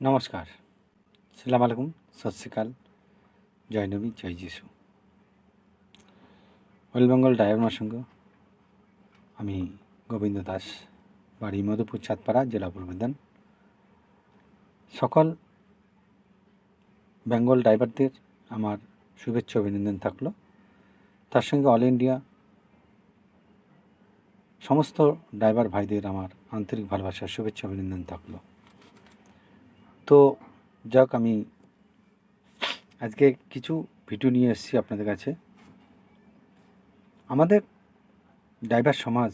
নমস্কার, সালাম আলাইকুম, সত শ্রী আকাল, জয় নবী, জয় যিশু। ওয়েস্ট বেঙ্গল ডায়ার সংঘ, আমি গোবিন্দ দাস, বাড়ি মধুপুর চাঁদপাড়া, জেলা পূর্ব বর্ধমান। সকল বেঙ্গল ড্রাইভারদের আমার শুভেচ্ছা অভিনন্দন থাকলো। তার সঙ্গে অল ইন্ডিয়া সমস্ত ড্রাইভার ভাইদের আমার আন্তরিক ভালোবাসার শুভেচ্ছা অভিনন্দন থাকলো। তো যাক, আমি আজকে কিছু ভিডিও নিয়ে এসেছি আপনাদের কাছে। আমাদের ড্রাইভার সমাজ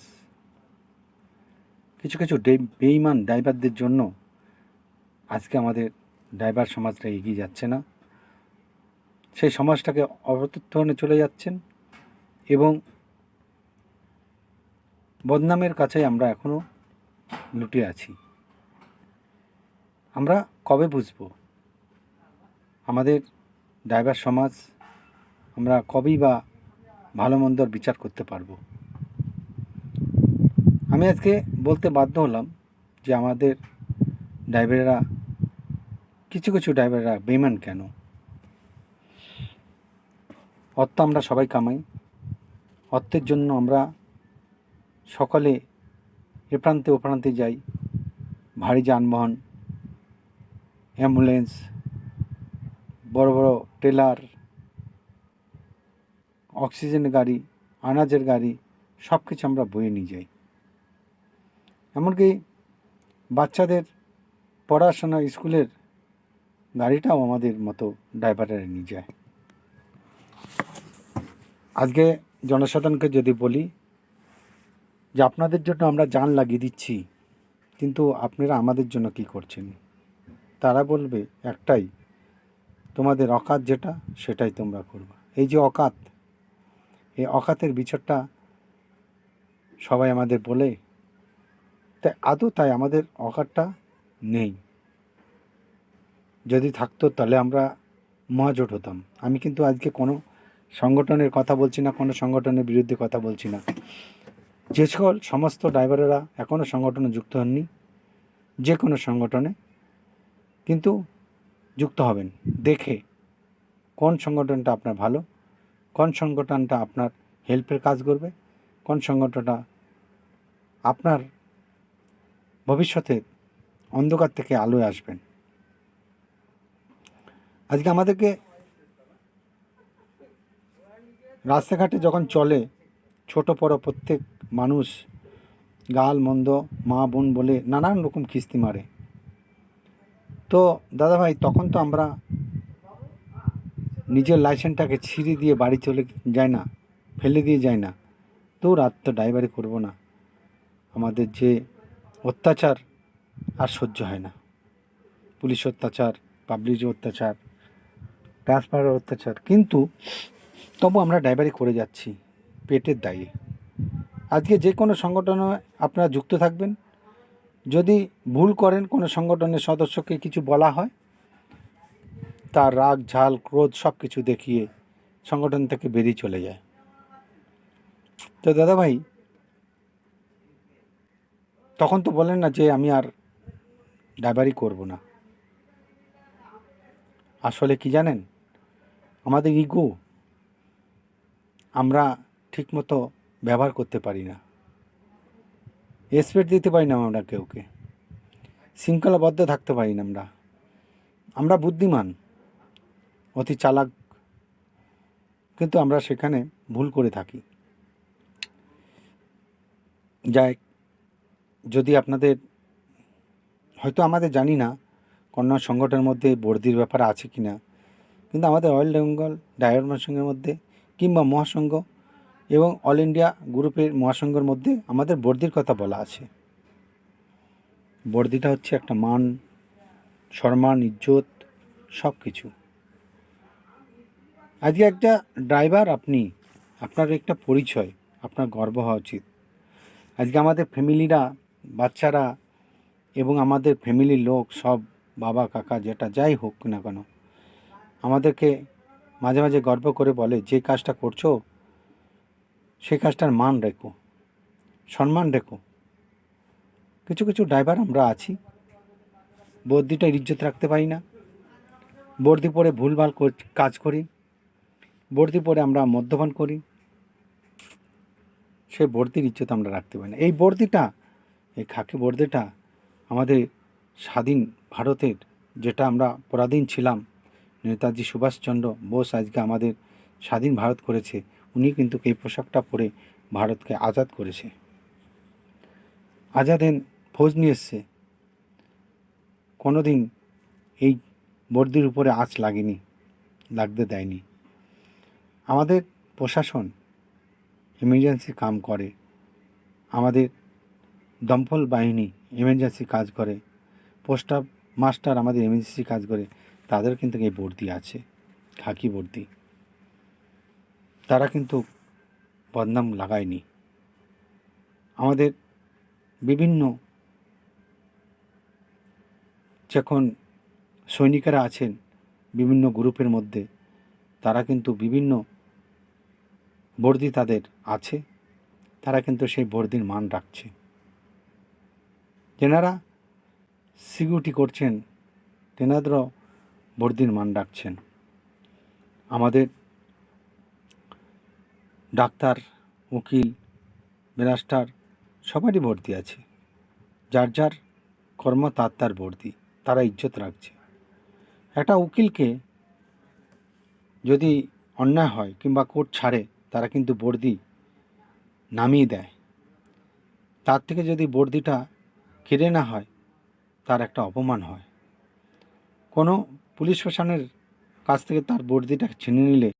কিছু কিছু বেঈমান ড্রাইভারদের জন্য আজকে আমাদের ড্রাইভার সমাজটা এগিয়ে যাচ্ছে না, সেই সমাজটাকে অবতরণে চলে যাচ্ছেন এবং বদনামের কাছে আমরা এখনও লুটে আছি। আমরা কবে বুঝব আমাদের ড্রাইভার সমাজ, আমরা কবেই বা ভালো মন্দর বিচার করতে পারবো? আমি আজকে বলতে বাধ্য হলাম যে আমাদের ড্রাইভাররা, কিছু কিছু ড্রাইভাররা বেঈমান কেন? অর্থ আমরা সবাই কামাই, অর্থের জন্য আমরা সকলে এ প্রান্তে ও প্রান্তে যাই। ভারী যানবাহন, অ্যাম্বুলেন্স, বড় বড় ট্রেলার, অক্সিজেনের গাড়ি, আনাজের গাড়ি, সব কিছু আমরা বয়ে নিয়ে যাই। এমনকি বাচ্চাদের পড়াশোনা স্কুলের গাড়িটাও আমাদের মতো ড্রাইভাররা নিয়ে যায়। আজকে জনসাধারণকে যদি বলি যে আপনাদের জন্য আমরা জান লাগিয়ে দিচ্ছি, কিন্তু আপনারা আমাদের জন্য কি করছেন? তারা বলবে একটাই, তোমাদের অকাত যেটা সেটাই তোমরা করবে। এই যে অকাত, এই অকাতের বিচারটা সবাই আমাদের বলে, তাই আদৌ তাই আমাদের অকাতটা নেই। যদি থাকতো তাহলে আমরা মহাজোট হতাম। আমি কিন্তু আজকে কোনো সংগঠনের কথা বলছি না, কোনো সংগঠনের বিরুদ্ধে কথা বলছি না। যে সকল সমস্ত ড্রাইভারেরা এখনও সংগঠনে যুক্ত হননি, যে কোনো সংগঠনে কিন্তু যুক্ত হবেন, দেখে কোন সংগঠনটা আপনার ভালো, কোন সংগঠনটা আপনার হেল্পের কাজ করবে, কোন সংগঠনটা আপনার ভবিষ্যতে অন্ধকার থেকে আলোয় আসবেন। আজকে আমাদেরকে রাস্তাঘাটে যখন চলে, ছোট বড় প্রত্যেক মানুষ গাল মন্দ, মা বোন বলে নানান রকম কিস্তি মারে। তো দাদাভাই, তখন তো আমরা নিজের লাইসেন্সটাকে ছিঁড়ে দিয়ে বাড়ি চলে যায় না, ফেলে দিয়ে যায় না, তো রাত তো ড্রাইভারি করবো না। আমাদের যে অত্যাচার আর সহ্য হয় না, পুলিশ অত্যাচার, পাবলিক অত্যাচার, ট্রান্সফারের অত্যাচার, কিন্তু তবু আমরা ড্রাইভারি করে যাচ্ছি পেটের দায়ে। আজকে যে কোনো সংগঠনে আপনারা যুক্ত থাকবেন, যদি ভুল করেন, কোনো সংগঠনের সদস্যকে কিছু বলা হয়, তার রাগ ঝাল ক্রোধ সব কিছু দেখিয়ে সংগঠন থেকে বেরিয়ে চলে যায়। তো দাদাভাই, তখন তো বলেন না যে আমি আর ড্রাইভারি করব না। আসলে কি জানেন, আমাদের ইগো আমরা ঠিকমতো ব্যবহার করতে পারি না, রেসপেক্ট দিতে পারি না আমরা কেউকে, শৃঙ্খলাবদ্ধ থাকতে পারি না। আমরা বুদ্ধিমান, অতি চালাক, কিন্তু আমরা সেখানে ভুল করে থাকি। যাই, যদি আপনাদের হয়তো আমাদের জানি না কোনো সংগঠনের মধ্যে বর্দির ব্যাপার আছে কি না, কিন্তু আমাদের ওয়েস্ট বেঙ্গল ড্রাইভার মহাসংঘের মধ্যে কিংবা মহাসংঘ এবং অল ইন্ডিয়া গ্রুপের মহাসংঘের মধ্যে আমাদের বর্দির কথা বলা আছে। বর্দিটা হচ্ছে একটা মান, সম্মান, ইজ্জত, সব কিছু। আজকে একটা ড্রাইভার আপনি, আপনার একটা পরিচয়, আপনার গর্ব হওয়া উচিত। আজকে আমাদের ফ্যামিলিরা, বাচ্চারা এবং আমাদের ফ্যামিলির লোক সব, বাবা কাকা যেটা যাই হোক না কেন, আমাদেরকে মাঝে মাঝে গর্ব করে বলে যে কাজটা করছো সেই কাজটার মান রেখো, সম্মান রেখো। কিছু কিছু ড্রাইভার আমরা আছি বর্দিটার ইজ্জত রাখতে পারি না। বর্দি পরে ভুলভাল কাজ করি, বর্দি পরে আমরা মদ্যপান করি, সেই বর্দির ইজ্জত আমরা রাখতে পারি না। এই বর্দিটা, এই খাকি বর্দিটা আমাদের স্বাধীন ভারতের, যেটা আমরা পরাধীন ছিলাম, নেতাজি সুভাষচন্দ্র বোস আজকে আমাদের স্বাধীন ভারত করেছে, উনি কিন্তু এই পোশাকটা পরে ভারতকে আজাদ করেছে। আজাদ হিন্দ ফৌজ নিয়ে এসছে, কোনো দিন এই বর্দির উপরে আঁচ লাগেনি, লাগতে দেয়নি। আমাদের প্রশাসন এমার্জেন্সি কাম করে, আমাদের দমকল বাহিনী এমার্জেন্সি কাজ করে, পোস্ট মাস্টার আমাদের এমার্জেন্সি কাজ করে, তাদের কিন্তু এই বর্দি আছে, খাকি বর্দি। তারা কিন্তু বদনাম লাগায়নি। আমাদের বিভিন্ন যখন সৈনিকেরা আছেন বিভিন্ন গ্রুপের মধ্যে, তারা কিন্তু বিভিন্ন বর্দি তাদের আছে, তারা কিন্তু সেই বর্দির মান রাখছে। যেনারা সিকিউরিটি করছেন তেনাদেরও বর্দির মান রাখছেন। আমাদের ডাক্তার, উকিল, ব্যারিস্টার সবারই বর্দি আছে, যার যার কর্ম তার তার বর্দি, তারা ইজ্জত রাখছে। একটা উকিলকে যদি অন্যায় হয় কিংবা কোর্ট ছাড়ে, তারা কিন্তু বর্দি নামিয়ে দেয়। তার থেকে যদি বর্দিটা কেড়ে না হয়, তার একটা অপমান হয়। কোনো পুলিশ প্রশাসনের কাছ থেকে তার বর্দিটা ছিনে নিলে